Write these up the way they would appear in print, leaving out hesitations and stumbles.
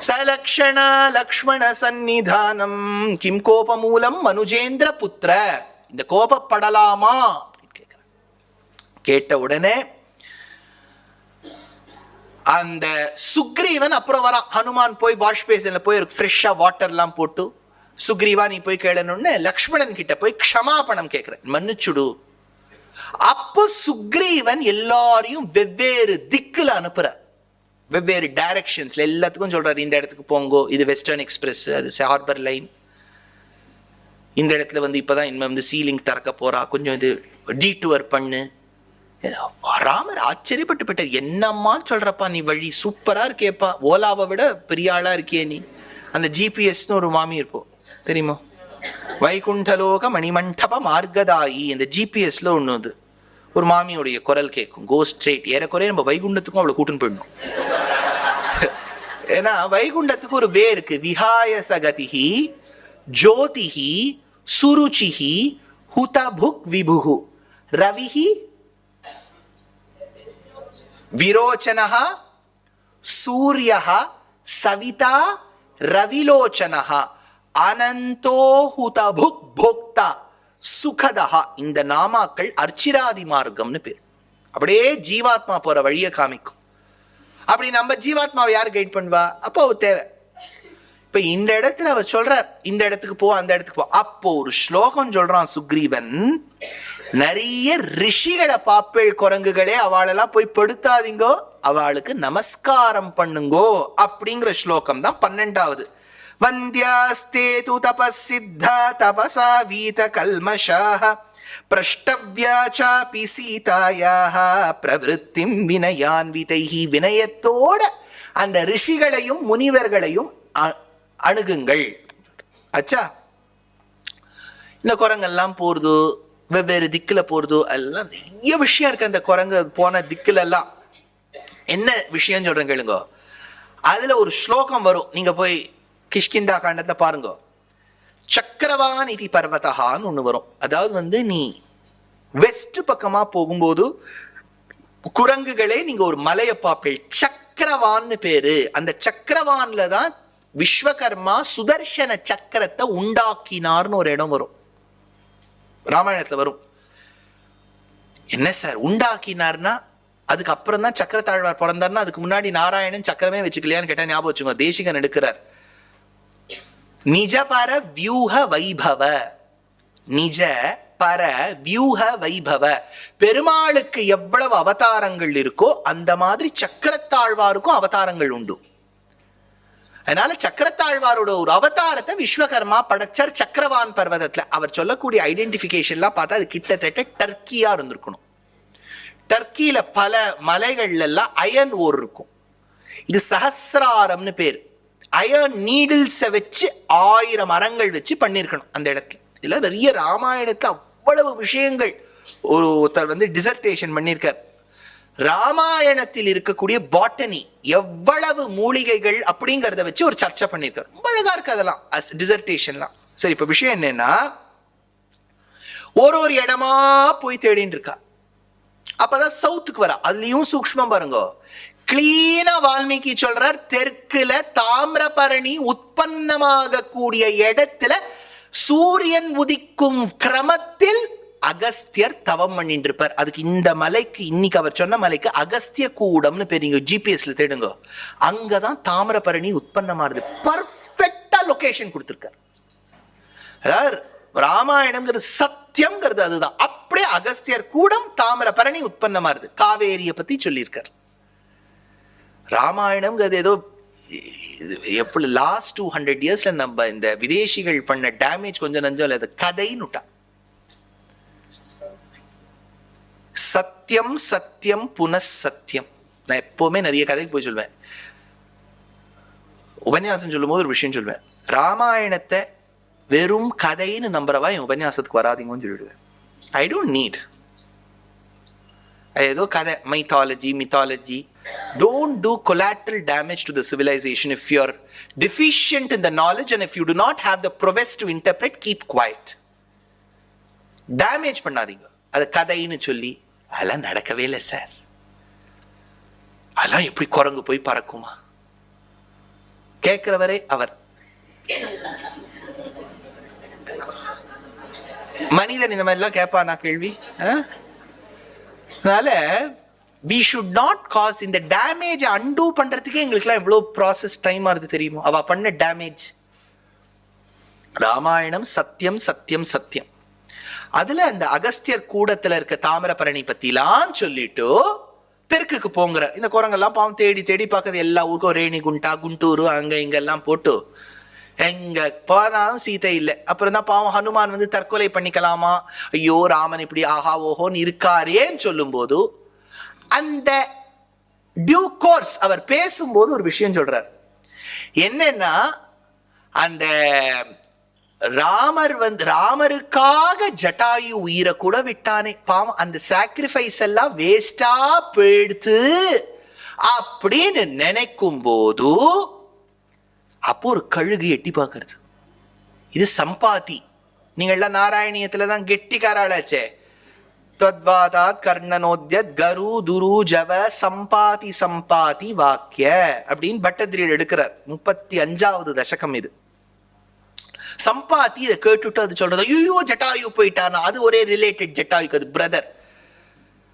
சலக்ஷண லக்ஷ்மண சந்நிதானம் கிம் கோபமூலம் மனுஜேந்திர புத்திர. இந்த கோபப்படலாமா கேட்ட உடனே அந்த சுக்ரீவன் அப்புறம் வரான். ஹனுமான் போய் வாஷ் பேசின்ல போய் ஃப்ரெஷ்ஷா வாட்டர் எல்லாம் போட்டு, சுக்ரீவா நீ போய் கேளணும்னு லக்ஷ்மணன் கிட்ட போய் க்ஷமாபணம் கேட்கிறேன், மன்னிச்சுடு. அப்போ சுக்ரீவன் எல்லாரையும் வெவ்வேறு திக்குல அனுப்புற, வெவ்வேறு டைரக்ஷன்ஸ்ல எல்லாத்துக்கும் சொல்றாரு, இந்த இடத்துக்கு போங்கோ, இது வெஸ்டர்ன் எக்ஸ்பிரஸ், அது ஹார்பர் லைன், இந்த இடத்துல வந்து இப்பதான் இன்னும் வந்து சீலிங் திறக்க போறா, கொஞ்சம் இது டீடூர் பண்ணு. ராமர் ஆச்சரியப்பட்டு போயிட்டார், என்னம்மா சொல்றப்பா நீ, வழி சூப்பரா இருக்கேப்பா, ஓலாவை விட பெரிய ஆளா இருக்கியே நீ. அந்த ஜிபிஎஸ்னு ஒரு மாமி இருப்போம் தெரியுமா, வைகுண்டலோக மணிமண்டப மார்கதாயி, இந்த ஜிபிஎஸ்ல ஒண்ணு அது ஒரு மாமியோடைய குரல் கேட்கும், கோ ஸ்ட்ரெயிட். ஏறக்குறைய நம்ம வைகுண்டத்துக்கும் அவளை கூட்டுன்னு போயிடணும். ஏன்னா வைகுண்டத்துக்கு ஒரு வே இருக்கு, விஹாய சகதிஹி ஜோதிஹி சுருச்சிஹி ஹுதபுக் விபுஹு ரவிஹி விரோச்சனஹ சூரியஹ சவிதா ரவிலோச்சனஹ அனந்தோ ஹுதபுக் போக்தா சுகதஹ. இந்த நாமாக்கள் அர்ச்சிராதி மார்க்கம்னு பேர். அப்படியே ஜீவாத்மா போற வழியை காமிக்கும். அப்படி நம்ம ஜீவாத்மாவை யார் கைட் பண்ணுவா? அப்போ அவர் தேவை. இப்ப இந்த இடத்துல அவர் சொல்றார், இந்த இடத்துக்கு போ, அந்த இடத்துக்கு போ. அப்போ ஒரு ஸ்லோகம் சொல்றான் சுக்ரீவன், நிறைய ரிஷிகளை பாப்பேள் குரங்குகளே, அவளெல்லாம் போய் படுத்தாதீங்கோ, அவளுக்கு நமஸ்காரம் பண்ணுங்கோ அப்படிங்கிற ஸ்லோகம் தான் 12வது. வந்தியாஸ்தே து தபசித்தா தபசா வீத கல்மஷாஹ பிரஷ்டவ்யா சாபி சீதாயாஹ பிரவிருத்திம் வினயான்விதைஹி. வினயத்தோட அந்த ரிஷிகளையும் முனிவர்களையும் அணுகுங்கள். அச்சா, இந்த குரங்கெல்லாம் போறது, வெவ்வேறு திக்குல போறது, எல்லாம் நிறைய விஷயம் இருக்கு. அந்த குரங்கு போன திக்குல எல்லாம் என்ன விஷயம் சொல்றேன் கேளுங்க. அதுல ஒரு ஸ்லோகம் வரும், நீங்க போய் கிஷ்கிந்தா காண்டத்துல பாருங்க. சக்கரவான் இதி பர்வதஹான்னு ஒண்ணு வரும். அதாவது வந்து நீ வெஸ்ட் பக்கமா போகும்போது குரங்குகளே நீங்க ஒரு மலையை பார்ப்பேன், சக்கரவான்னு பேரு. அந்த சக்கரவான்ல தான் விஸ்வகர்மா சுதர்சன சக்கரத்தை உண்டாக்கினார்னு ஒரு இடம் வரும், ராமாயணத்துல வரும். என்ன சார் உண்டாக்கினார்னா, அதுக்கு அப்புறம் தான் சக்கரத்தாழ்வார் பிறந்தார்னா, அதுக்கு முன்னாடி நாராயணன் சக்கரமே வச்சுக்கலையான்னு கேட்டா ஞாபகம் வச்சுக்கோ. தேசிகன் எடுக்கிறார், நிஜ பர வியூஹ வைபவ, நிஜ பர வியூஹ வைபவ. பெருமாளுக்கு எவ்வளவு அவதாரங்கள் இருக்கோ அந்த மாதிரி சக்கரத்தாழ்வாருக்கும் அவதாரங்கள் உண்டு. அதனால சக்கரத்தாழ்வாரோட ஒரு அவதாரத்தை விஸ்வகர்மா படைச்சார் சக்கரவான் பர்வதத்துல. அவர் சொல்லக்கூடிய ஐடென்டிபிகேஷன்லாம் பார்த்தா அது கிட்டத்தட்ட டர்க்கியா இருந்திருக்கணும். டர்க்கியில பல மலைகள்ல எல்லாம் அயன் ஓர் இருக்கும். இது சஹஸ்ராரம்னு பேர். அயன் நீடில்ஸை வச்சு 1000 மரங்கள் வச்சு பண்ணிருக்கணும் அந்த இடத்துல. இதுல நிறைய ராமாயணத்துல அவ்வளவு விஷயங்கள். ஒருத்தர் வந்து டிசர்டேஷன் பண்ணியிருக்கார், ராமாயணத்தில் இருக்கக்கூடிய பாட்டனி எவ்வளவு மூலிகைகள் அப்படிங்கறத வச்சு ஒரு சர்ச்சை பண்ணிருக்காரு. ரொம்ப அழகா இருக்கு அதெல்லாம் டிசர்டேஷன்லாம். சரி, இப்ப விஷயம் என்னன்னா, ஒரு இடமா போய் தேடின்னு இருக்கா. அப்பதான் சவுத்துக்கு வரா. அதுலயும் சூக்ஷ்மம் பாருங்க, கிளீனா வால்மீகி சொல்றார், தெற்குல தாமிரபரணி உற்பத்தமாக கூடிய இடத்துல சூரியன் உதிக்கும் கிரமத்தில் அகஸ்தியர் தவம் பண்ணிட்டு இருப்பார். அதுக்கு இந்த மலைக்கு, இன்னைக்கு அவர் சொன்ன மலைக்கு அகஸ்திய கூடம்னு பேர். நீங்க ஜிபிஎஸ்ல தேடுங்க, அங்கதான் தாமிரபரணி உற்பத்தமாறுது. பர்ஃபெக்டா லொகேஷன் கொடுத்திருக்கார். அதாவது ராமாயணம்ங்கிறது சத்தியம்ங்கிறது அதுதான். அப்படியே அகஸ்தியர் கூடம் தாமிரபரணி உற்பத்தமாறுது. காவேரியை பத்தி சொல்லியிருக்கார். ராமாயணம்ங்கிறது ஏதோ எப்படி லாஸ்ட் 200 இயர்ஸ்ல நம்ம இந்த விதேசிகள் பண்ண டேமேஜ் கொஞ்சம் நஞ்சம் இல்லை, அது கதைன்னுட்டா. சத்தியம் சத்தியம் புனசத்தியம். நான் எப்பவுமே நிறைய கதைக்கு போய் சொல்வேன், உபன்யாசம் சொல்லும் போது ஒரு விஷயம் சொல்வேன், ராமாயணத்தை வெறும் கதைன்னு நம்புறவா என் உபன்யாசத்துக்கு வராதிங்கன்னு சொல்லிடுவேன். ஐ டோன்ட் நீட் ஏதோ கதை, mythology. Don't do collateral damage to the civilization. If you're deficient in the knowledge and if you do not have the prowess to interpret, keep quiet. Damage பண்ணாதீங்க. அது கதைன்னு சொல்லி அதெல்லாம் நடக்கவே இல்லை சார். அதெல்லாம் எப்படி குரங்கு போய் பறக்குமா? கேட்கிறவரே அவர். மனிதன் இந்த மாதிரி எல்லாம் கேட்பானா கேள்வி? அதனால we should not cause இந்த டேமேஜ் அன்டூ பண்றதுக்கே எங்களுக்குலாம் எவ்வளவு ப்ராசஸ் டைம் ஆகுது தெரியுமோ. அவ பண்ண டேமேஜ். ராமாயணம் சத்தியம் சத்தியம் சத்தியம். அதுல அந்த அகஸ்தியர் கூடத்துல இருக்க தாமிரபரணி பத்திலாம் சொல்லிட்டு தெற்குக்கு போங்கிற இந்த குரங்கெல்லாம் பாவம் தேடி தேடி பார்க்கறது எல்லா ஊருக்கும் ரேணிகுண்டா குண்டூரு அங்க இங்கெல்லாம் போட்டு எங்க போனாலும் சீதை இல்லை. அப்புறம் தான் பாவம் ஹனுமான் வந்து தற்கொலை பண்ணிக்கலாமா, ஐயோ ராமன் இப்படி ஆஹா ஓஹோன்னு இருக்காரேன்னு சொல்லும் போது அந்த டியூ கோர்ஸ் அவர் பேசும்போது ஒரு விஷயம் சொல்றார். என்னன்னா அந்த ராமருக்காக ஜட்டாயு உயிரை கூட விட்டானே பாவம், அந்த சாக்ரிஃபைஸ் எல்லாம் வேஸ்டா போயிடுத்து அப்படின்னு நினைக்கும் போது அப்போ ஒரு கழுகு எட்டி பார்க்கறது. இது சம்பாதி. நீங்கள்லாம் நாராயணியத்துல தான் கெட்டிக்காராளாச்சே. தத்வாதாத் கர்ணனோத்யத் கரு துரு ஜவ சம்பாதி சம்பாதி வாக்கிய அப்படின்னு பட்டத்திரியர் எடுக்கிறார். 35வது தசகம் இது. சம்பாத்தி இதை கேட்டுட்டு அது சொல்றது, ஐயோ ஜட்டாயு போயிட்டானா, அது ஒரே ரிலேட்டட் ஜட்டாயுக்கு, அது பிரதர்.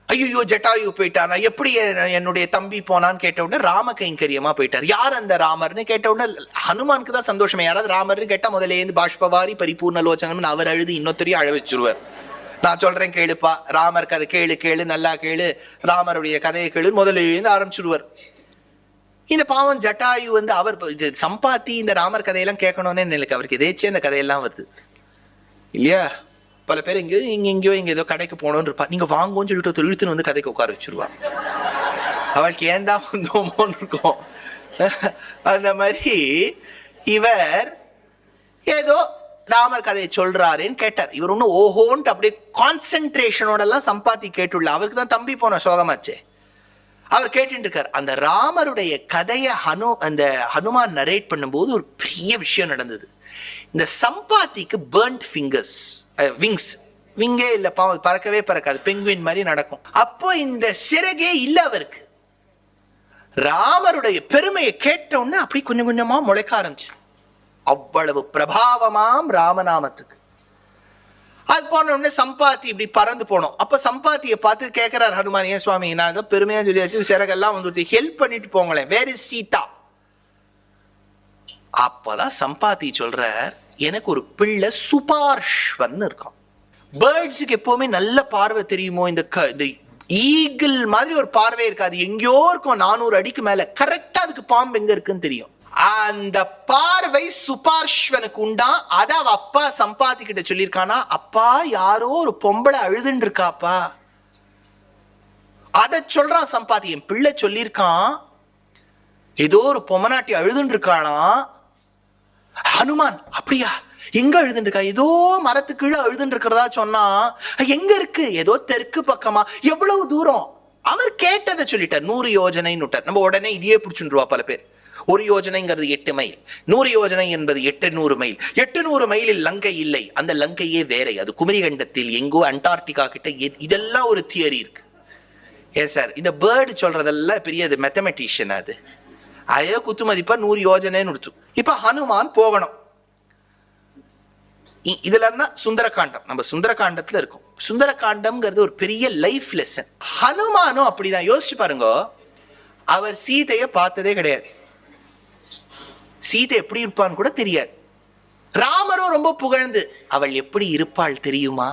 ஐயோ ஜட்டாயு போயிட்டானா, எப்படி என்னுடைய தம்பி போனான்னு கேட்ட உடனே ராம கைங்கரியமா போயிட்டார். யார் அந்த ராமர்னு கேட்ட உடனே ஹனுமானுக்கு தான் சந்தோஷமே. யாராவது ராமர்னு கேட்டா முதல்ல இருந்து பாஷ்பவாரி பரிபூர்ண லோச்சனம் அவர் அழுது இன்னொத்தரையும் அழ வச்சிருவார். நான் சொல்றேன் கேளுப்பா, ராமர் கதை கேளு கேளு நல்லா கேளு, ராமருடைய கதையை கேளு முதல்ல இருந்து ஆரம்பிச்சிருவார். இந்த பாவம் ஜட்டாயு வந்து அவர் இது சம்பாத்தி இந்த ராமர் கதையெல்லாம் கேட்கணும்னு எனக்கு அவருக்கு எதேச்சே அந்த கதையெல்லாம் வருது இல்லையா. பல பேர் எங்கேயோ ஏதோ கடைக்கு போனோன்னு இருப்பா, நீங்க வாங்கோன்னு சொல்லிட்டு இழுத்துன்னு வந்து கதைக்கு உட்கார வச்சிருவா. அவளுக்கு ஏன் தான் வந்தோமோன்னு இருக்கும். அந்த மாதிரி இவர் ஏதோ ராமர் கதையை சொல்றாருன்னு கேட்டார். இவர் ஒன்னும் ஓஹோன்ட்டு அப்படியே கான்சென்ட்ரேஷனோட எல்லாம் சம்பாத்தி கேட்டுள்ள. அவருக்கு தான் தம்பி போன சோகமாச்சே. அவர் கேட்டு இருக்கார். அந்த ராமருடைய கதையை அந்த ஹனுமான் நரேட் பண்ணும்போது ஒரு பெரிய விஷயம் நடந்தது. இந்த சம்பாத்திக்கு பர்ன்ட் ஃபிங்கர்ஸ் விங்ஸ், விங்கே இல்ல பாவம், பறக்கவே பறக்காது, பெங்குவின் மாதிரி நடக்கும். அப்போ இந்த சிறகே இல்ல அவருக்கு. ராமருடைய பெருமையை கேட்ட உடனே அப்படி கொஞ்சம் கொஞ்சமா முளைக்க ஆரம்பிச்சு. அவ்வளவு பிரபாவமாம் ராமநாமத்துக்கு. அது போன உடனே சம்பாத்தி இப்படி பறந்து போனோம். அப்ப சம்பாத்தியை பார்த்து கேட்கிறார் ஹனுமான், ஏன் சுவாமி நான் தான் பெருமையா சொல்லியாச்சு, சிறகெல்லாம் வந்து ஹெல்ப் பண்ணிட்டு போங்களேன், வேர் இஸ் சீதா? அப்பதான் சம்பாத்தி சொல்றார், எனக்கு ஒரு பிள்ளை சுபார்ஷ்வன் இருக்கான். பேர்ட்ஸுக்கு எப்பவுமே நல்ல பார்வை தெரியுமோ, இந்த ஈகிள் மாதிரி ஒரு பார்வை இருக்காது, எங்கேயோ இருக்கும் 400 அடிக்கு மேல, கரெக்டா அதுக்கு பாம்பு எங்க இருக்குன்னு தெரியும். அந்த பார்வை சுபார்ஷ்வனுக்கு உண்டா. அத அவ அப்பா சம்பாத்தி கிட்ட சொல்லியிருக்கானா, அப்பா யாரோ ஒரு பொம்பளை அழுதுன்னு இருக்காப்பா. அத சொல்றான் சம்பாத்தி, என் பிள்ளை சொல்லியிருக்கான் ஏதோ ஒரு பொம்மநாட்டி அழுதுன்னு இருக்காளாம். ஹனுமான் அப்படியா, எங்க அழுதுன்னு இருக்கா? ஏதோ மரத்துக்கு கீழே அழுதுன்னு இருக்கிறதா சொன்னா, எங்க இருக்கு? ஏதோ தெற்கு பக்கமா, எவ்வளவு தூரம்? அவர் கேட்டதை சொல்லிட்டார், 100 யோஜனைன்னு விட்டார். நம்ம உடனே இதையே பிடிச்சுருவா பல பேர். 1 யோஜனைங்கிறது 8 மைல், 100 யோஜனை என்பது 800 மைல். 800 மைலில் லங்கை இல்லை, அந்த லங்கையே வேற, அது குமரிகண்டத்தில் எங்கோ அண்டார்டிகா கிட்ட. இதெல்லாம் ஒரு தியரி இருக்கு. ஏன் சார் இந்த பேர்டு சொல்றதெல்லாம் பெரிய மேத்தமெட்டிஷியன், அது அதே குத்து மதிப்பா 100 யோஜனைன்னு முடிச்சு. இப்ப ஹனுமான் போகணும். இதுல தான் சுந்தரகாண்டம், நம்ம சுந்தரகாண்டத்துல இருக்கும். சுந்தரகாண்டம்ங்கிறது ஒரு பெரிய லைஃப் லெசன். ஹனுமானும் அப்படிதான். யோசிச்சு பாருங்க, அவர் சீதையை பார்த்ததே கிடையாது, சீதை எப்படி இருப்பான்னு கூட தெரியாது. ராமரும் ரொம்ப புகழ்ந்து அவள் எப்படி இருப்பாள் தெரியுமா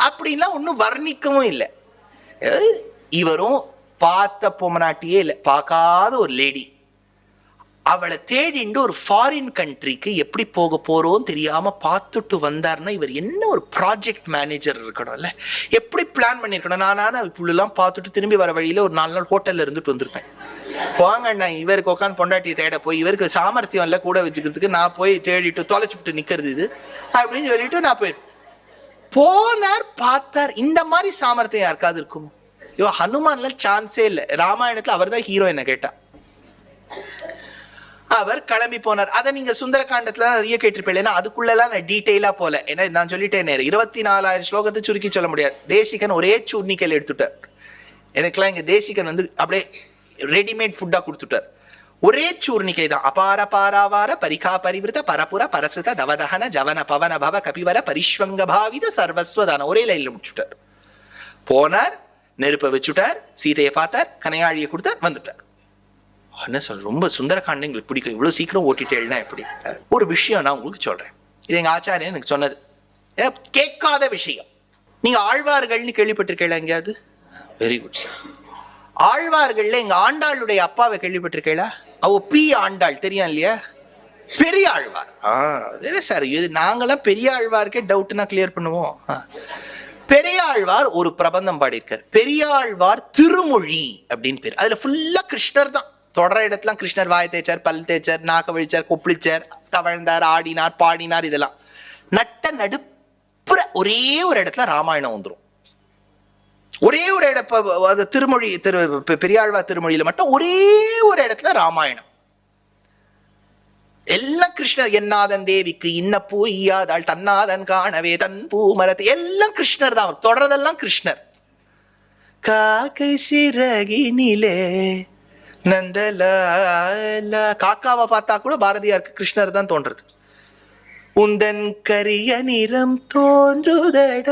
அப்படின்லாம் ஒன்னும் வர்ணிக்கவும் இல்லை. இவரும் பார்த்த பொம்மநாட்டியே இல்லை, பார்க்காத ஒரு லேடி. அவளை தேடிண்டு ஒரு ஃபாரின் கண்ட்ரிக்கு எப்படி போக போறோம் தெரியாம பார்த்துட்டு வந்தார்னா, இவர் என்ன ஒரு ப்ராஜெக்ட் மேனேஜர் இருக்கணும்ல, எப்படி பிளான் பண்ணிருக்கணும். நானான புள்ளெல்லாம் பார்த்துட்டு திரும்பி வர வழியில ஒரு 4 நாள் ஹோட்டல்ல இருந்துட்டு வந்திருப்பேன். போங்க நான் இவருக்கு உட்காந்து பொண்டாட்டியை தேட போய், இவருக்கு சாமர்த்தியம் இல்லை கூட வச்சுக்கிறதுக்கு, நான் போய் தேடிட்டு தொலைச்சுட்டு நிக்கிறது இது அப்படின்னு சொல்லிட்டு நான் போனார். பார்த்தார், இந்த மாதிரி சாமர்த்தியம் யாருக்காவது இருக்குமோ? ஐயோ ஹனுமான்ல சான்ஸே இல்லை. ராமாயணத்துல அவர் தான் ஹீரோ. என்ன கேட்டா அவர் கிளம்பி போனார். அதை நீங்க சுந்தரகாண்டத்துல நிறைய கேட்டிருப்பேன். அதுக்குள்ளெல்லாம் நான் டீட்டெயிலா போல, ஏன்னா நான் சொல்லிட்டேன் 24,000 ஸ்லோகத்தை சுருக்கி சொல்ல முடியாது. தேசிகன் ஒரே சூர்ணிக்கையில் எடுத்துட்டார். எனக்குலாம் இங்க தேசிகன் வந்து அப்படியே ரெடிமேட் ஃபுட்டா கொடுத்துட்டார். ஒரே சூர்ணிகை தான். அபார பாராவார பரிகா பரிவிருத்த பரபுர பரசுத தவதகன ஜவன பவன பவ கபிவர பரிஷ்வங்க பாவித சர்வஸ்வதான ஒரே லைன்ல முடிச்சுட்டார். போனார், நெருப்பை வச்சுட்டார், சீதையை பார்த்தார், கனையாழியை கொடுத்தார், வந்துட்டார். என்ன சொல்ற, ரொம்ப சுந்தரகாண்டம் எங்களுக்கு பிடிக்கும், இவ்வளவு சீக்கிரம் ஓட்டிட்டேன்னா எப்படி? ஒரு விஷயம் நான் உங்களுக்கு சொல்றேன், இது எங்க ஆச்சாரியன் எனக்கு சொன்னது, கேட்காத விஷயம். நீங்க ஆழ்வார்கள்னு கேள்விப்பட்டிருக்கீங்களா எங்கேயாவது? Very good sir. ஆழ்வார்கள்ல எங்க ஆண்டாளுடைய அப்பாவை கேள்விப்பட்டிருக்கீங்களா? அவ பி ஆண்டாள், தெரியும் இல்லையா? பெரிய ஆழ்வார். சார் இது நாங்கெல்லாம் பெரிய ஆழ்வாருக்கே டவுட்னா கிளியர் பண்ணுவோம். பெரியாழ்வார் ஒரு பிரபந்தம் பாடியிருக்கார், பெரியாழ்வார் திருமொழி அப்படின்னு பேர். அதுல ஃபுல்லா கிருஷ்ணர் தான். தொடர இடத்துல கிருஷ்ணர் வாய் தேய்ச்சார், பல் தேய்ச்சார், நாக்க வழிச்சார், கொப்பளிச்சார், தவழ்ந்தார், ஆடினார், பாடினார், இதெல்லாம். நட்ட நடுப்புற ஒரே ஒரு இடத்துல ராமாயணம் வந்துடும். ஒரே ஒரு திருமொழி, பெரியாழ்வார் திருமொழியில மட்டும் ஒரே ஒரு இடத்துல ராமாயணம். எல்லாம் கிருஷ்ணர். என்னாதன் தேவிக்கு இன்ன பூ ஈயாதாள் தன்னாதன் காணவே தன் பூ மரத்து, எல்லாம் கிருஷ்ணர் தான். தொடர்றதெல்லாம் கிருஷ்ணர். காக்கை சிறகினிலே நந்தலால, காக்காவை பார்த்தா கூட பாரதியாருக்கு கிருஷ்ணர் தான் தோன்றது. உந்தன் கரிய நிறம் தோன்றுதட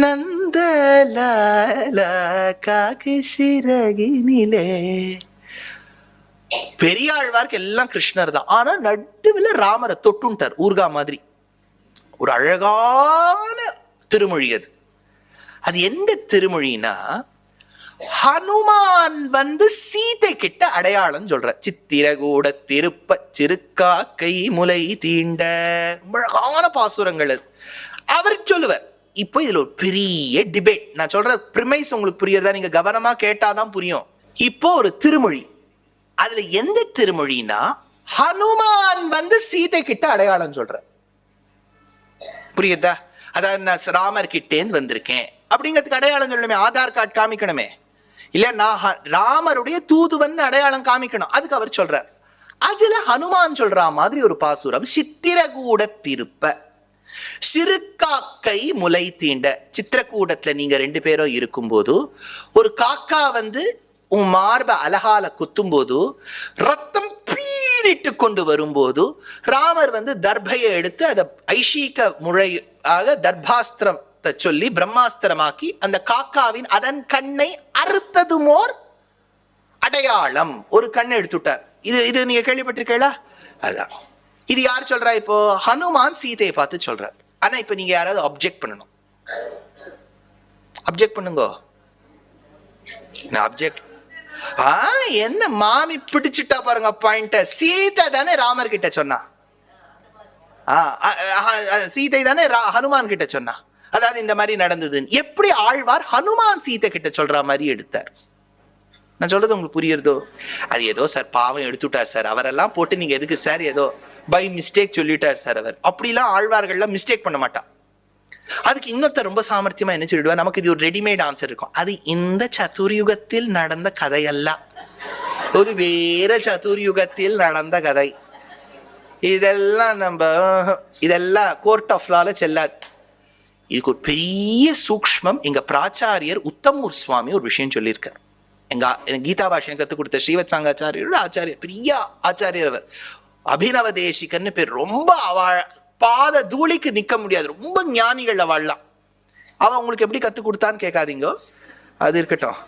நந்தலால காக்கை சிறகினிலே. பெரியாழ்வாருக்கு எல்லாம் கிருஷ்ணர் தான். ஆனா நடுவில் ராமரை தொட்டுட்டார், ஊர்கா மாதிரி. ஒரு அழகான திருமொழி அது. அது எந்த திருமொழினா, ஹனுமான் சீதை கிட்ட அடையாளம் சொல்ற. சித்திரகூட திருப்ப சிறுக்காக்கை முலை தீண்ட, அழகான பாசுரங்கள் அது. அவர் சொல்லுவார். இப்போ இதுல ஒரு பெரிய டிபேட். நான் சொல்ற பிரிமைஸ் உங்களுக்கு புரியுறதா? நீங்க கவனமா கேட்டாதான் புரியும். இப்போ ஒரு திருமொழி, அதுல எந்த திருமொழினா ஹனுமான் சீதை கிட்ட அடையாளம் சொல்ற. புரியுதா? அதாவது நான் ராமர் கிட்டேந்து வந்திருக்கேன் அப்படிங்கிறதுக்கு அடையாளம் சொல்லணுமே, ஆதார் கார்டு காமிக்கணுமே. இல்ல நான் ராமருடைய தூதுவன் அடையாளம் காமிக்கணும், அதுக்கு அவர் சொல்றார். அதுல ஹனுமான் சொல்ற மாதிரி ஒரு பாசுரம், சித்திரகூட திருப்ப சிறுகாக்கை முலை தீண்ட. சித்திரக்கூடத்துல நீங்க 2 பேரும் இருக்கும்போது ஒரு காக்கா உன் மார்ப அழகால குத்தும் போது, ரத்தம் பீரிட்டு கொண்டு வரும்போது ராமர் தர்பையை எடுத்து அதை ஐஷீக முறையாக தர்பாஸ்திரத்தை சொல்லி பிரம்மாஸ்திரமாக்கி அந்த காக்காவின் அதன் கண்ணை அறுத்ததுமோர் அடையாளம். ஒரு கண்ணை எடுத்துட்டார். இது நீங்க கேள்விப்பட்டிருக்கீங்களா? அதான். இது யார் சொல்றா? இப்போ ஹனுமான் சீதையை பார்த்து சொல்றார். ஆனா இப்ப நீங்க யாராவது அப்ஜெக்ட் பண்ணணும். அப்ஜெக்ட் பண்ணுங்க. அப்ஜெக்ட். என்ன மாமி பிடிச்சிட்டா பாருங்க பாயிண்ட். சீதை தானே ராமர் கிட்ட சொன்னா, சீதை தானே ஹனுமான் கிட்ட சொன்னா. அதாவது இந்த மாதிரி நடந்தது. எப்படி ஆழ்வார் ஹனுமான் சீதை கிட்ட சொல்ற மாதிரி எடுத்தார்? நான் சொல்றது உங்களுக்கு புரியுறதோ? அது ஏதோ சார் பாவம் எடுத்துட்டார் சார், அவரெல்லாம் போட்டு நீங்க எதுக்கு சார் ஏதோ பை மிஸ்டேக் சொல்லிட்டார் சார் அவர். அப்படிலாம் ஆழ்வார்கள்லாம் மிஸ்டேக் பண்ண மாட்டான். அதுக்கு இன்னொருத்த ரொம்ப சாமர்த்தியமா என்ன சொல்லிடுவா, நமக்கு இது ஒரு ரெடிமேட் ஆன்சர் இருக்கும். அது இந்த சதுர்யுகத்தில் நடந்த கதையல்ல, ஒரு வேற சதுர்யுகத்தில் நடந்த கதை. இதெல்லாம் கோர்ட் ஆஃப் லால செல்லாது. இதுக்கு ஒரு பெரிய சூக்ஷ்மம் எங்க பிராச்சாரியர் உத்தமூர் சுவாமி ஒரு விஷயம் சொல்லியிருக்கார். எனக்கு கீதா பாஷையை கத்துக் கொடுத்த ஸ்ரீவத் சாங்காச்சாரியோட ஆச்சாரியர், பெரிய ஆச்சாரியர் அவர். அபிநவ தேசிகன்னு பேர். ரொம்ப பாத தூளிக்கு நிக்க முடியாது, ரொம்ப ஞானிகள் அவள்லாம். அவன் உங்களுக்கு எப்படி கத்து கொடுத்தான்னு கேட்காதீங்க, அது இருக்கட்டும்.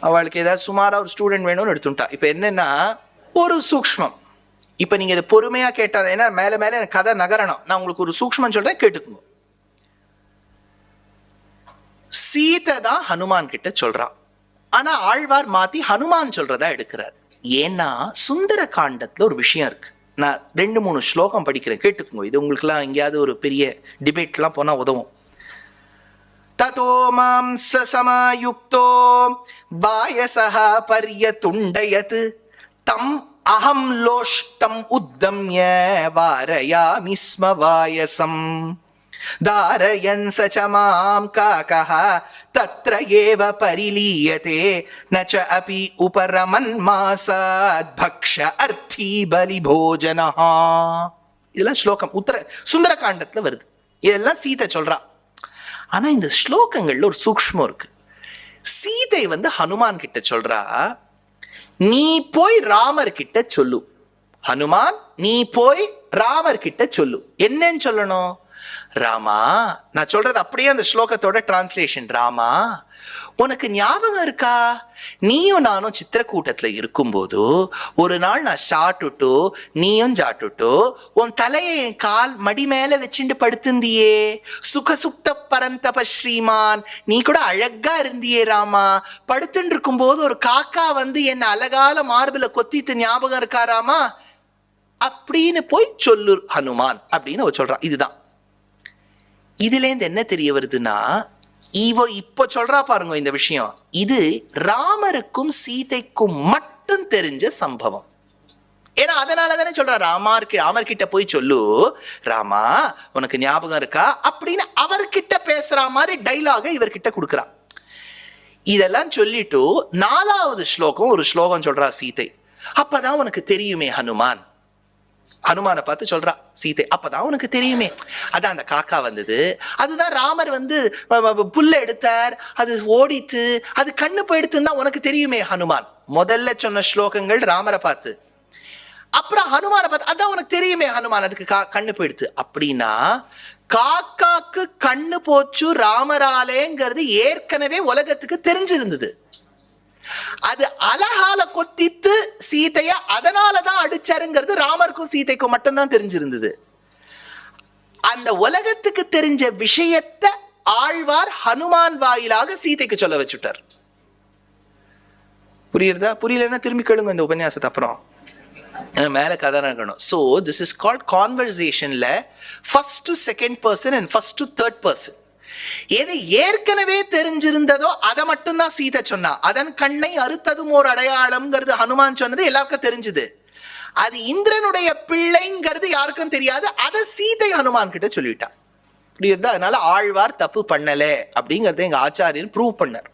அவளுக்கு ஏதாவது சுமாரா ஒரு ஸ்டூடெண்ட் வேணும்னு எடுத்துட்டா. இப்ப என்னன்னா ஒரு சூக்ஷ்மம். இப்ப நீங்க இதை பொறுமையா கேட்டா, ஏன்னா மேல மேல எனக்கு கதை நகரணும். நான் உங்களுக்கு ஒரு சூக்ஷ்மம் சொல்றேன், கேட்டுக்குங்க. சீதை தான் ஹனுமான் கிட்ட சொல்றா. ஆனா ஆழ்வார் மாத்தி ஹனுமான் சொல்றதா எடுக்கிறார். ஏன்னா சுந்தர காண்டத்துல ஒரு விஷயம் இருக்கு. நான் 2-3 ஸ்லோகம் படிக்கிறேன், கேட்டுக்குங்க. இது உங்களுக்கு எல்லாம் எங்கேயாவது ஒரு பெரிய டிபேட் எல்லாம் போனா உதவும். ததோ மாம்ச சமாயுக்தோ வாயசஹ பர்யதுண்டயத் தம் அஹம் லோஷ்டம் உத்தம்ய வாரயாமி ஸ்ம வாயசம் தாரயன் ச மாம் காகஹ தத்ர ஏவ பரிலீயதே நச அபி உபரமன் மாசாத் பக்ஷ அர்த்தி பலி போஜனஹ. இதெல்லாம் ஸ்லோகம் சுந்தரகாண்டத்துல வருது. இதெல்லாம் சீதை சொல்றா. ஆனா இந்த ஸ்லோகங்கள்ல ஒரு சூக்ஷ்மம் இருக்கு. சீதை ஹனுமான் கிட்ட சொல்றா, நீ போய் ராமர் கிட்ட சொல்லு. ஹனுமான், நீ போய் ராமர் கிட்ட சொல்லு. என்னன்னு சொல்லணும்? ராமா, நான் சொல்றது அப்படியே அந்த ஸ்லோகத்தோட டிரான்ஸ்லேஷன். ராமா, உனக்கு ஞாபகம் இருக்கா, நீயும் நானும் சித்திரக்கூட்டத்துல இருக்கும்போது ஒரு நாள் நான் சாட்டுட்டு நீயும் சாட்டுட்டு உன் தலையை என் கால் மடி மேல வச்சுட்டு படுத்திருந்தியே, சுகசுப்த பரந்தப ஸ்ரீமான், நீ கூட அழகா இருந்தியே ராமா. படுத்துட்டு இருக்கும்போது ஒரு காக்கா வந்து என்ன அழகால மார்பில கொத்திட்டு ஞாபகம் இருக்கா ராமா அப்படின்னு போய் சொல்லு ஹனுமான் அப்படின்னு அவ சொல்றான். இதுதான். இதுல இருந்து என்ன தெரிய வருதுன்னா, இவ இப்ப சொல்றா பாருங்க இந்த விஷயம், இது ராமருக்கும் சீதைக்கும் மட்டும் தெரிஞ்ச சம்பவம். ஏன்னா அதனால தானே சொல்றா, ராமர் கிட்ட போய் சொல்லு, ராமா உனக்கு ஞாபகம் இருக்கா அப்படின்னு அவர்கிட்ட பேசுற மாதிரி டைலாக இவர்கிட்ட கொடுக்குறா. இதெல்லாம் சொல்லிட்டு 4வது ஸ்லோகம் ஒரு ஸ்லோகம் சொல்றா சீதை. அப்பதான் உனக்கு தெரியுமே ஹனுமான், ஹனுமானை பார்த்து சொல்றா சீதை, அப்பதான் உனக்கு தெரியுமே, அதான் அந்த காக்கா வந்தது, அதுதான் ராமர் வந்து புல்ல எடுத்தார், அது ஓடித்து, அது கண்ணு போயிடுத்துன்னு தான் உனக்கு தெரியுமே ஹனுமான். முதல்ல சொன்ன ஸ்லோகங்கள் ராமரை பார்த்து, அப்புறம் ஹனுமானை பார்த்து, அதான் உனக்கு தெரியுமே ஹனுமான், அதுக்கு கண்ணு போயிடுத்து. அப்படின்னா காக்காக்கு கண்ணு போச்சு ராமராலேங்கிறது ஏற்கனவே உலகத்துக்கு தெரிஞ்சிருந்தது. அது அழகால கொத்தித்து சீதைய அதனாலதான் அடிச்சாருங்கிறது ராமருக்கும் சீதைக்கும் மட்டும்தான் தெரிஞ்சிருந்தது. அந்த உலகத்துக்கு தெரிஞ்ச விஷயத்தை ஆழ்வார் ஹனுமான் வாயிலாக சீதைக்கு சொல்ல வச்சுட்டார். புரியுறதா? புரியலன்னா திரும்பி கேளுங்க இந்த உபன்யாசத்தை, அப்புறம் மேல கதை நடக்கணும். So this is called conversationல first to second person and first to third person. எது ஏற்கனவே தெரிஞ்சிருந்ததோ அதை மட்டும்தான் சீதை சொன்னா. அதன் கண்ணை அறுத்ததும் ஒரு அடையாளம்ங்கிறது ஹனுமான் சொன்னது எல்லாருக்கும் தெரிஞ்சது. அது இந்திரனுடைய பிள்ளைங்கிறது யாருக்கும் தெரியாது. அதை சீதை ஹனுமான் கிட்ட சொல்லிட்டா. புரியுதா? அதனால ஆழ்வார் தப்பு பண்ணல அப்படிங்கறத எங்க ஆச்சாரியன் ப்ரூவ் பண்ணார்.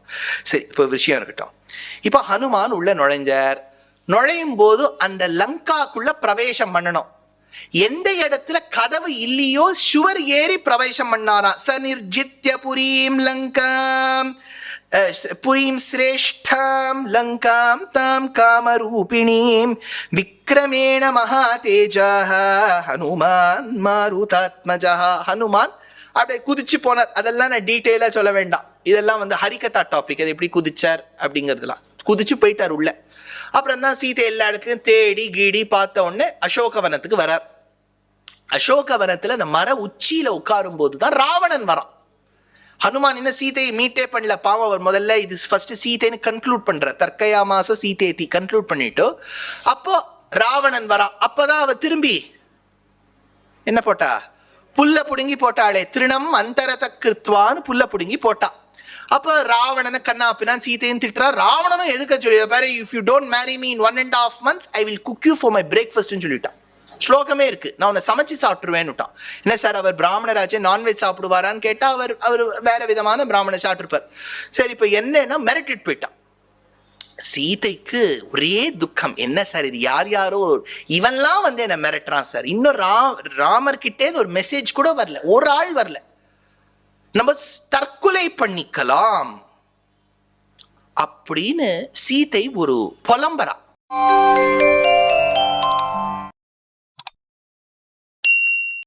சரி, இப்ப விஷயம் இருக்கட்டும். இப்ப ஹனுமான் உள்ள நுழைஞ்சார். நுழையும் போது அந்த லங்காக்குள்ள பிரவேசம் பண்ணணும். எந்த இடத்துல கதவு இல்லையோ சுவர் ஏறி பிரவேசம் பண்ணாரா. சநிர்ஜித்ய புரீம் லங்காம் புரீம் சிரேஷ்டாம் லங்காம் தாம் காமரூபிணீம் விக்ரமேண மகாதேஜாஹ ஹனுமான் மாருதாத்மஜஹ. ஹனுமான் அப்படியே குதிச்சு போனார். அதெல்லாம் நான் டீட்டெயிலா சொல்ல வேண்டாம். இதெல்லாம் வந்து ஹரிகதா டாபிக். அது எப்படி குதிச்சார் அப்படிங்கிறதுலாம். குதிச்சு போயிட்டார் உள்ள. அப்புறம் தான் சீதை எல்லா இடத்துலையும் தேடி கீடி பார்த்த உடனே அசோகவனத்துக்கு வரார். அசோகவனத்துல அந்த மர உச்சியில உட்காரும் போதுதான் ராவணன் வரான். ஹனுமான் என்ன சீதையை மீட்டே பண்ணல, பாவம். அவர் முதல்ல இது ஃபர்ஸ்ட் சீதைன்னு கன்க்ளூட் பண்ற, தர்க்கயாமாச சீதேதி கன்க்ளூட் பண்ணிட்டு அப்போ ராவணன் வரான். அப்பதான் அவ திரும்பி என்ன போட்டா, புல்ல புடுங்கி போட்டாளே, திருணம் அந்தரத கிருத்வான்னு புல்ல புடுங்கி போட்டா. அப்ப ராவணனை கண்ணாப்பினான், சீதையும் திட்டுறா. ராவணனும் எதுக்க சொல்லி பாரு, if you don't marry me in 1.5 months I will cook you for my பிரேக்ஃபாஸ்ட்னு சொல்லிட்டான். ஸ்லோகமே இருக்கு, நான் உன்னை சமைச்சு சாப்பிட்டுருவேன்னுட்டான். என்ன சார் அவர் பிராமணராஜே நான்வெஜ் சாப்பிடுவாரான்னு கேட்டா அவர் வேற விதமான பிராமண சாப்பிட்டுருப்பார். சரி, இப்ப என்னன்னா மிரட்டிட்டு போயிட்டான். சீதைக்கு ஒரே துக்கம், என்ன சார் இது, யார் யாரோ இவன்லாம் வந்து என்ன மிரட்டுறான் சார். இன்னும் ராமர் கிட்டே ஒரு மெசேஜ் கூட வரல, ஒரு ஆள் வரல, நம்ம தற்கொலை பண்ணிக்கலாம் அப்படின்னு சீதை ஒரு புலம்பரா.